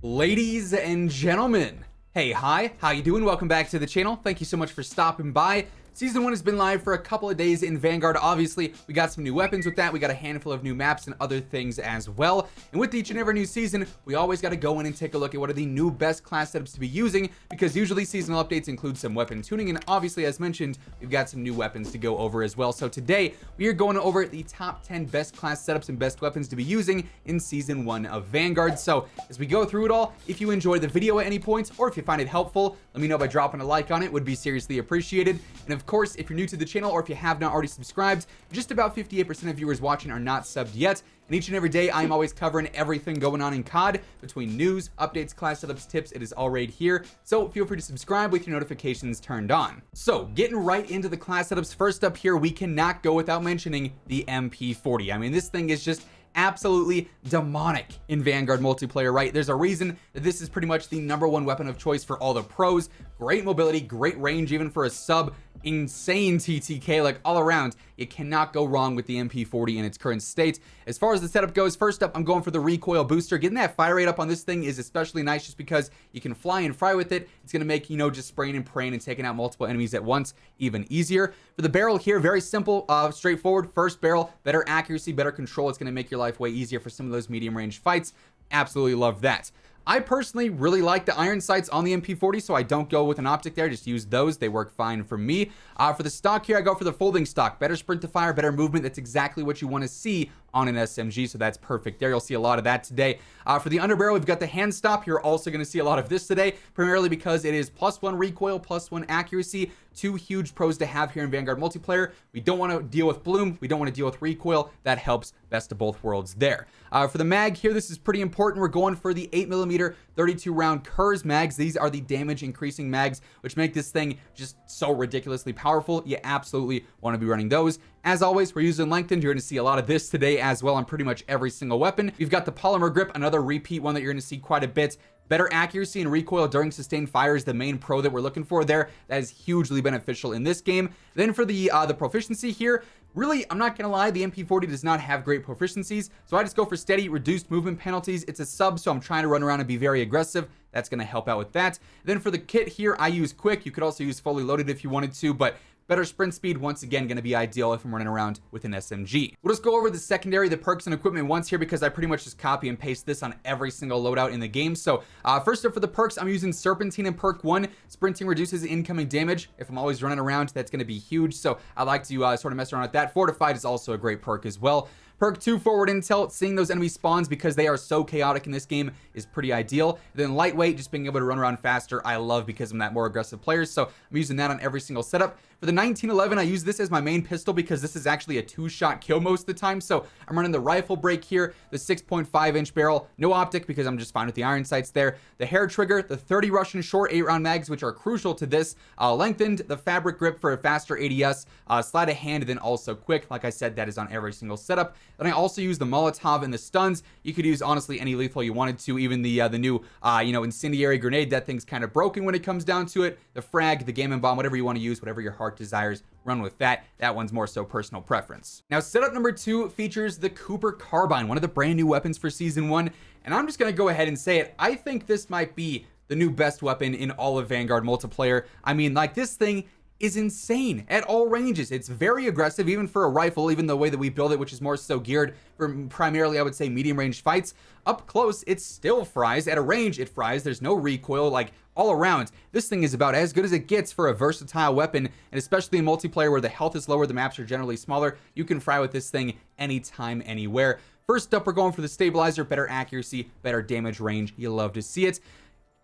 Ladies and gentlemen, hey, hi, how you doing? Welcome back to the channel. Thank you so much for stopping by. Season 1 has been live for a couple of days in Vanguard. Obviously, we got some new weapons with that. We got a handful of new maps and other things as well. And with each and every new season, we always got to go in and take a look at what are the new best class setups to be using, because usually seasonal updates include some weapon tuning. And obviously, as mentioned, we've got some new weapons to go over as well. So today, we are going over the top 10 best class setups and best weapons to be using in Season 1 of Vanguard. So as we go through it all, if you enjoyed the video at any point, or if you find it helpful, let me know by dropping a like on it. Would be seriously appreciated. And of course, if you're new to the channel or if you have not already subscribed, just about 58% of viewers watching are not subbed yet. And each and every day, I'm always covering everything going on in COD between news, updates, class setups, tips. It is all right here. So feel free to subscribe with your notifications turned on. So getting right into the class setups, first up here, we cannot go without mentioning the MP40. I mean, this thing is just absolutely demonic in Vanguard multiplayer, right? There's a reason that this is pretty much the #1 weapon of choice for all the pros. Great mobility, great range, even for a sub, insane TTK, like all around. You cannot go wrong with the MP40 in its current state. As far as the setup goes, first up, I'm going for the recoil booster. Getting that fire rate up on this thing is especially nice just because you can fly and fry with it. It's gonna make, you know, just spraying and praying and taking out multiple enemies at once even easier. For the barrel here, very simple, straightforward. First barrel, better accuracy, better control. It's gonna make your life way easier for some of those medium range fights. Absolutely love that. I personally really like the iron sights on the MP40, so I don't go with an optic there. Just use those. They work fine for me. For the stock here, I go for the folding stock. Better sprint to fire, better movement. That's exactly what you want to see on an SMG, so that's perfect there. You'll see a lot of that today. For the underbarrel, we've got the hand stop. You're also going to see a lot of this today, primarily because it is +1 recoil, +1 accuracy. Two huge pros to have here in Vanguard multiplayer. We don't want to deal with bloom. We don't want to deal with recoil. That helps best of both worlds there. For the mag here, this is pretty important. We're going for the 8mm 32 round Kurz mags. These are the damage increasing mags, which make this thing just so ridiculously powerful. You absolutely want to be running those. As always, we're using lengthened. You're going to see a lot of this today as well on pretty much every single weapon. We've got the polymer grip, another repeat one that you're going to see quite a bit. Better accuracy and recoil during sustained fire is the main pro that we're looking for there. That is hugely beneficial in this game. Then for the proficiency here, really, I'm not gonna lie, the MP40 does not have great proficiencies, so I just go for steady, reduced movement penalties. It's a sub, so I'm trying to run around and be very aggressive. That's gonna help out with that. Then for the kit here, I use quick. You could also use fully loaded if you wanted to, but better sprint speed, once again, going to be ideal if I'm running around with an SMG. We'll just go over the secondary, the perks and equipment once here, because I pretty much just copy and paste this on every single loadout in the game. So first up for the perks, I'm using Serpentine in perk 1. Sprinting reduces incoming damage. If I'm always running around, that's going to be huge. So I like to sort of mess around with that. Fortified is also a great perk as well. Perk 2, forward intel. Seeing those enemy spawns because they are so chaotic in this game is pretty ideal. Then lightweight, just being able to run around faster, I love because I'm that more aggressive player. So I'm using that on every single setup. For the 1911, I use this as my main pistol because this is actually a 2-shot kill most of the time. So I'm running the rifle break here, the 6.5-inch barrel, no optic because I'm just fine with the iron sights there. The hair trigger, the 30 Russian short 8-round mags, which are crucial to this. Lengthened, the fabric grip for a faster ADS, sleight of hand, then also quick. Like I said, that is on every single setup. Then I also use the Molotov and the stuns. You could use honestly any lethal you wanted to, even the new incendiary grenade. That thing's kind of broken when it comes down to it. The frag, the game and bomb, whatever you want to use, whatever your heart desires, run with that. That one's more so personal preference. Now, setup number 2 features the Cooper Carbine, one of the brand new weapons for Season 1. And I'm just going to go ahead and say it. I think this might be the new best weapon in all of Vanguard multiplayer. I mean, like, this thing is insane at all ranges. It's very aggressive, even for a rifle, even the way that we build it, which is more so geared for primarily, I would say, medium range fights. Up close, it still fries. At a range, it fries. There's no recoil, like all around. This thing is about as good as it gets for a versatile weapon, and especially in multiplayer where the health is lower, the maps are generally smaller. You can fry with this thing anytime, anywhere. First up, we're going for the stabilizer, better accuracy, better damage range. You love to see it.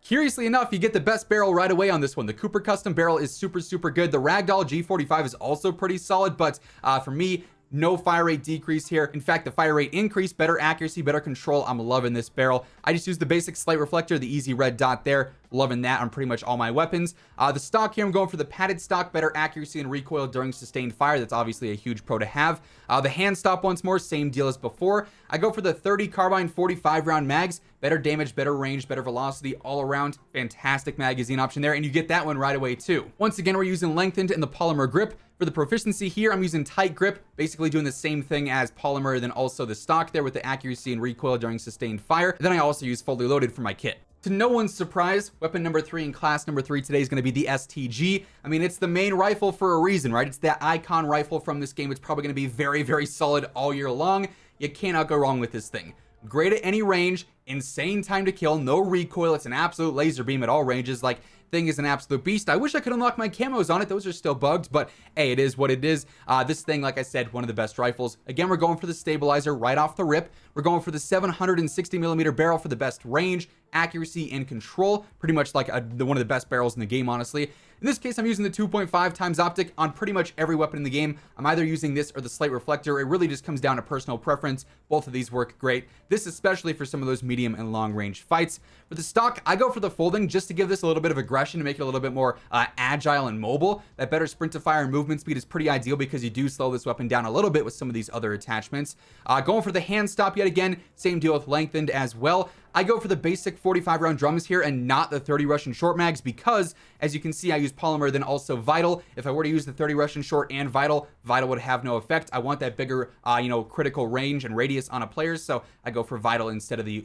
Curiously enough, you get the best barrel right away on this one. The Cooper custom barrel is super good. The Ragdoll G45 is also pretty solid, but for me, no fire rate decrease here. In fact, the fire rate increase, better accuracy, better control. I'm loving this barrel. I just use the basic slight reflector, the easy red dot there. Loving that on pretty much all my weapons. The stock here, I'm going for the padded stock, better accuracy and recoil during sustained fire. That's obviously a huge pro to have. The hand stop once more, same deal as before. I go for the 30 Carbine 45 round mags, better damage, better range, better velocity all around. Fantastic magazine option there, and you get that one right away too. Once again, we're using lengthened and the polymer grip. For the proficiency here, I'm using tight grip, basically doing the same thing as polymer, then also the stock there with the accuracy and recoil during sustained fire. Then I also use fully loaded for my kit. To no one's surprise, weapon number 3 in class number 3 today is going to be the STG. I mean, it's the main rifle for a reason, right? It's that icon rifle from this game. It's probably going to be very, very solid all year long. You cannot go wrong with this thing. Great at any range, insane time to kill, no recoil. It's an absolute laser beam at all ranges. Like, thing is an absolute beast. I wish I could unlock my camos on it. Those are still bugged, but hey, it is what it is. This thing, like I said, one of the best rifles. Again, we're going for the stabilizer right off the rip. We're going for the 760 millimeter barrel for the best range, accuracy, and control. Pretty much like one of the best barrels in the game, honestly. In this case, I'm using the 2.5 times optic on pretty much every weapon in the game. I'm either using this or the slate reflector. It really just comes down to personal preference. Both of these work great. This especially for some of those medium and long range fights. For the stock, I go for the folding just to give this a little bit of aggression, to make it a little bit more agile and mobile. That better sprint to fire and movement speed is pretty ideal because you do slow this weapon down a little bit with some of these other attachments. Going for the hand stop yet again, same deal with lengthened as well. I go for the basic 45 round drums here and not the 30 Russian short mags because, as you can see, I use polymer, then also vital. If I were to use the 30 Russian short and vital would have no effect. I want that bigger, critical range and radius on a player, so I go for vital instead of the,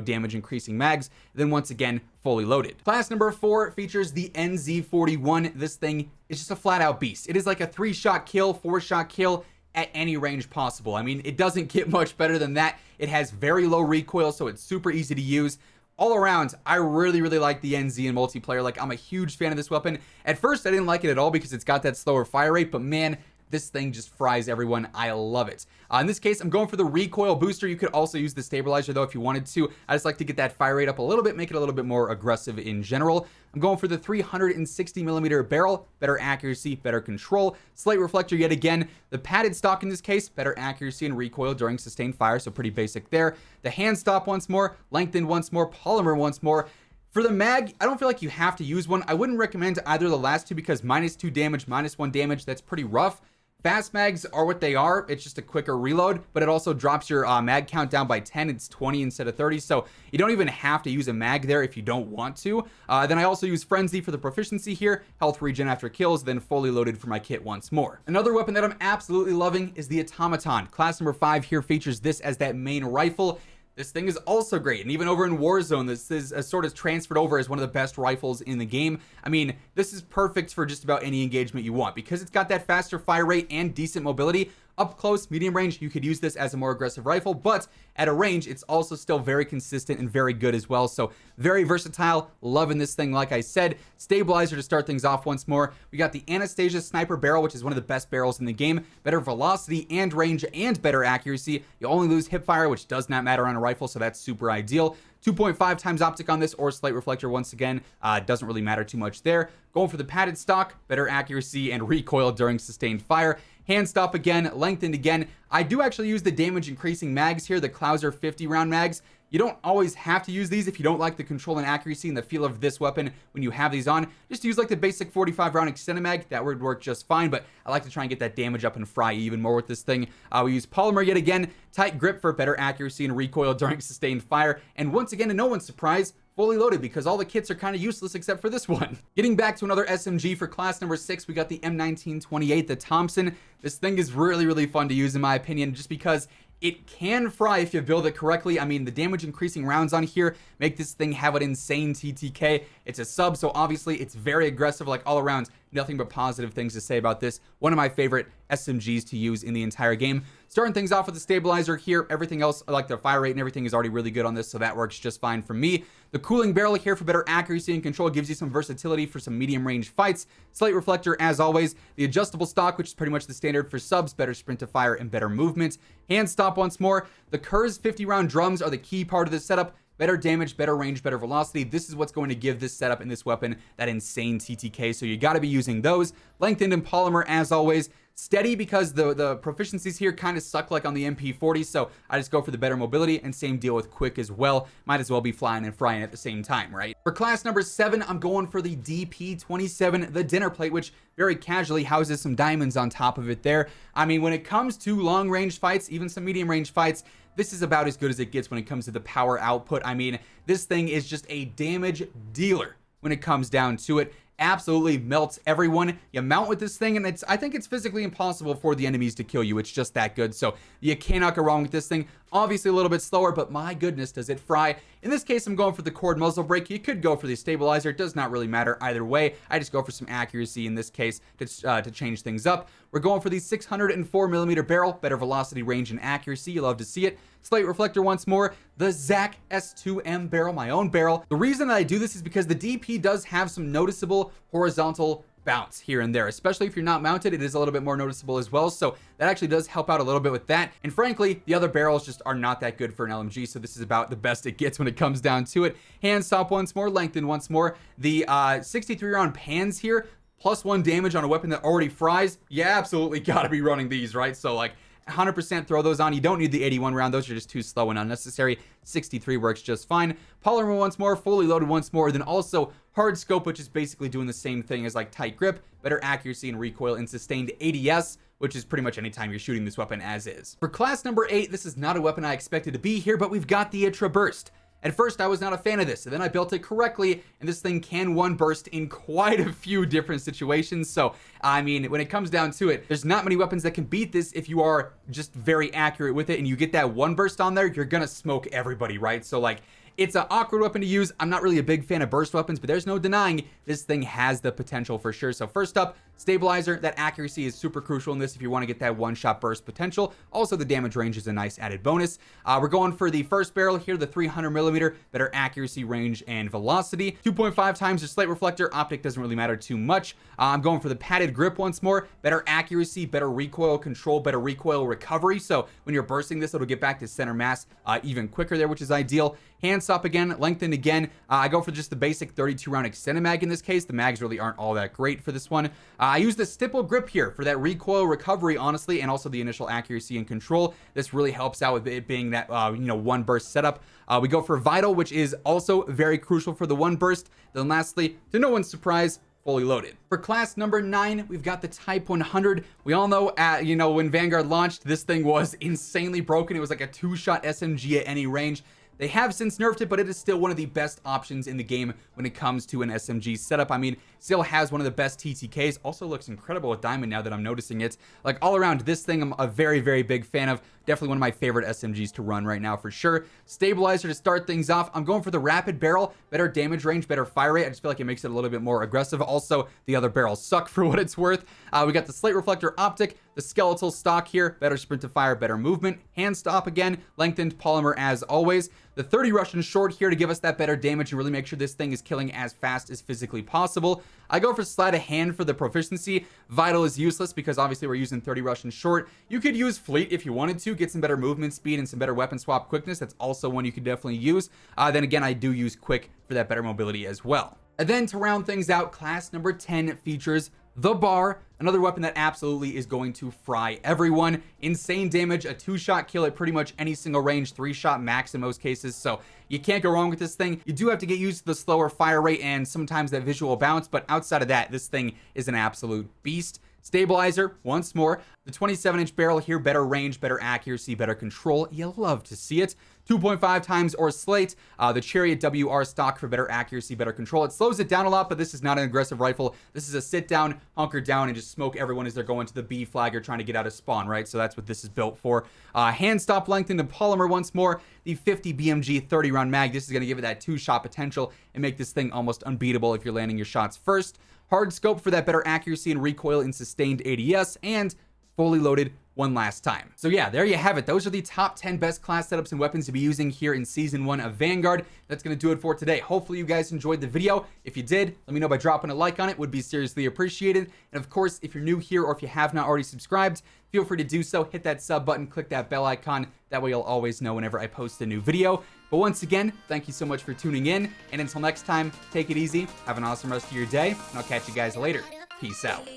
damage increasing mags. Then once again, fully loaded. Class number 4 features the NZ41. This thing is just a flat out beast. It is like a 3-shot kill, 4-shot kill at any range possible. I mean, it doesn't get much better than that. It has very low recoil, so it's super easy to use. All around, I really like the NZ in multiplayer. Like, I'm a huge fan of this weapon. At first, I didn't like it at all because it's got that slower fire rate, but man, this thing just fries everyone. I love it. In this case, I'm going for the recoil booster. You could also use the stabilizer though if you wanted to. I just like to get that fire rate up a little bit, make it a little bit more aggressive in general. I'm going for the 360 millimeter barrel, better accuracy, better control. Slate reflector yet again. The padded stock in this case, better accuracy and recoil during sustained fire, so pretty basic there. The hand stop once more, lengthened once more, polymer once more. For the mag, I don't feel like you have to use one. I wouldn't recommend either of the last two because -2 damage, -1 damage, that's pretty rough. Fast mags are what they are. It's just a quicker reload, but it also drops your mag count down by 10. It's 20 instead of 30, so you don't even have to use a mag there if you don't want to. Then I also use Frenzy for the proficiency here, health regen after kills, then fully loaded for my kit once more. Another weapon that I'm absolutely loving is the Automaton. Class number 5 here features this as that main rifle. This thing is also great, and even over in Warzone, this is sort of transferred over as one of the best rifles in the game. I mean, this is perfect for just about any engagement you want because it's got that faster fire rate and decent mobility. Up close, medium range, you could use this as a more aggressive rifle, but at a range, it's also still very consistent and very good as well. So very versatile, loving this thing. Like I said, stabilizer to start things off once more. We got the Anastasia sniper barrel, which is one of the best barrels in the game. Better velocity and range and better accuracy. You only lose hip fire, which does not matter on a rifle, so that's super ideal. 2.5 times optic on this or slate reflector once again. Doesn't really matter too much there. Going for the padded stock, better accuracy and recoil during sustained fire. Hand stop again, lengthened again. I do actually use the damage increasing mags here, the Klauser 50 round mags. You don't always have to use these if you don't like the control and accuracy and the feel of this weapon when you have these on. Just use like the basic 45 round extended mag. That would work just fine, but I like to try and get that damage up and fry even more with this thing. We use polymer yet again, tight grip for better accuracy and recoil during sustained fire. And once again, to no one's surprise, fully loaded because all the kits are kind of useless except for this one. Getting back to another SMG for class number 6, we got the M1928, the Thompson. This thing is really fun to use in my opinion, just because it can fry if you build it correctly. I mean, the damage increasing rounds on here make this thing have an insane TTK. It's a sub, so obviously it's very aggressive, like all around. Nothing but positive things to say about this. One of my favorite SMGs to use in the entire game. Starting things off with the stabilizer here. Everything else, like the fire rate and everything, is already really good on this, so that works just fine for me. The cooling barrel here for better accuracy and control gives you some versatility for some medium range fights. Slate reflector as always. The adjustable stock, which is pretty much the standard for subs, better sprint to fire and better movement. Hand stop once more. The Kurz 50 round drums are the key part of this setup. Better damage, better range, better velocity. This is what's going to give this setup and this weapon that insane TTK, so you got to be using those. Lengthened and polymer as always. Steady because the proficiencies here kind of suck like on the MP40, so I just go for the better mobility, and same deal with quick as well. Might as well be flying and frying at the same time, right? For class number 7, I'm going for the DP27, the dinner plate, which very casually houses some diamonds on top of it there. I mean, when it comes to long range fights, even some medium range fights, this is about as good as it gets when it comes to the power output. I mean, this thing is just a damage dealer when it comes down to it. Absolutely melts everyone. You mount with this thing, and I think it's physically impossible for the enemies to kill you. It's just that good, so you cannot go wrong with this thing. Obviously a little bit slower, but my goodness, does it fry. In this case, I'm going for the cord muzzle brake. You could go for the stabilizer. It does not really matter either way. I just go for some accuracy in this case to change things up. We're going for the 604mm barrel, better velocity, range, and accuracy. You love to see it. Slate reflector once more. The Zach S2M barrel, my own barrel. The reason that I do this is because the DP does have some noticeable horizontal bounce here and there, especially if you're not mounted. It is a little bit more noticeable as well, so that actually does help out a little bit with that. And frankly, the other barrels just are not that good for an LMG, so this is about the best it gets when it comes down to it. Hand stop once more, lengthen once more. The 63 round pans here, +1 damage on a weapon that already fries. You absolutely gotta be running these, right? So like 100% throw those on. You don't need the 81 round. Those are just too slow and unnecessary. 63 works just fine. Polymer once more, fully loaded once more. Then also hard scope, which is basically doing the same thing as like tight grip, better accuracy and recoil, and sustained ADS, which is pretty much anytime you're shooting this weapon as is. For class number 8, this is not a weapon I expected to be here, but we've got the Intraburst. At first, I was not a fan of this, and then I built it correctly, and this thing can one burst in quite a few different situations. So, I mean, when it comes down to it, there's not many weapons that can beat this if you are just very accurate with it, and you get that one burst on there, you're gonna smoke everybody, right? So, like, it's an awkward weapon to use. I'm not really a big fan of burst weapons, but there's no denying this thing has the potential for sure. So first up, stabilizer. That accuracy is super crucial in this if you want to get that one-shot burst potential. Also, the damage range is a nice added bonus. We're going for the first barrel here, the 300mm, better accuracy, range, and velocity. 2.5 times the slate reflector. Optic doesn't really matter too much. I'm going for the padded grip once more. Better accuracy, better recoil control, better recoil recovery. So when you're bursting this, it'll get back to center mass even quicker there, which is ideal. Hand stop again, lengthened again. I go for just the basic 32 round extended mag in this case. The mags really aren't all that great for this one. I use the stipple grip here for that recoil recovery, honestly, and also the initial accuracy and control. This really helps out with it being that, one burst setup. We go for vital, which is also very crucial for the one burst. Then lastly, to no one's surprise, fully loaded. For class number 9, we've got the Type 100. We all know, when Vanguard launched, this thing was insanely broken. It was like a 2-shot SMG at any range. They have since nerfed it, but it is still one of the best options in the game when it comes to an SMG setup. I mean, still has one of the best TTKs. Also looks incredible with Diamond now that I'm noticing it. Like, all around, this thing I'm a very, very big fan of. Definitely one of my favorite SMGs to run right now for sure. Stabilizer to start things off. I'm going for the rapid barrel. Better damage range, better fire rate. I just feel like it makes it a little bit more aggressive. Also, the other barrels suck for what it's worth. We got the slate reflector optic. The skeletal stock here, better sprint to fire, better movement. Hand stop again, lengthened polymer as always. The 30 Russian short here to give us that better damage and really make sure this thing is killing as fast as physically possible. I go for sleight of hand for the proficiency. Vital is useless because obviously we're using 30 Russian short. You could use fleet if you wanted to, get some better movement speed and some better weapon swap quickness. That's also one you could definitely use. Then again, I do use quick for that better mobility as well. And then to round things out, class number 10 features the bar, another weapon that absolutely is going to fry everyone. Insane damage, a 2-shot kill at pretty much any single range, 3-shot max in most cases, so you can't go wrong with this thing. You do have to get used to the slower fire rate and sometimes that visual bounce, but outside of that, this thing is an absolute beast. Stabilizer, once more. The 27-inch barrel here, better range, better accuracy, better control. You love to see it. 2.5 times or slate. The Chariot WR stock for better accuracy, better control. It slows it down a lot, but this is not an aggressive rifle. This is a sit down, hunker down, and just smoke everyone as they're going to the B flag or trying to get out of spawn, right? So that's what this is built for. Hand stop lengthened and polymer once more. The 50 BMG 30 round mag. This is going to give it that 2-shot potential and make this thing almost unbeatable if you're landing your shots first. Hard scope for that better accuracy and recoil and sustained ADS, and fully loaded one last time. So yeah, there you have it. Those are the top 10 best class setups and weapons to be using here in Season 1 of Vanguard. That's going to do it for today. Hopefully you guys enjoyed the video. If you did, let me know by dropping a like on it. Would be seriously appreciated. And of course, if you're new here or if you have not already subscribed, feel free to do so. Hit that sub button, click that bell icon. That way you'll always know whenever I post a new video. But once again, thank you so much for tuning in. And until next time, take it easy. Have an awesome rest of your day. And I'll catch you guys later. Peace out.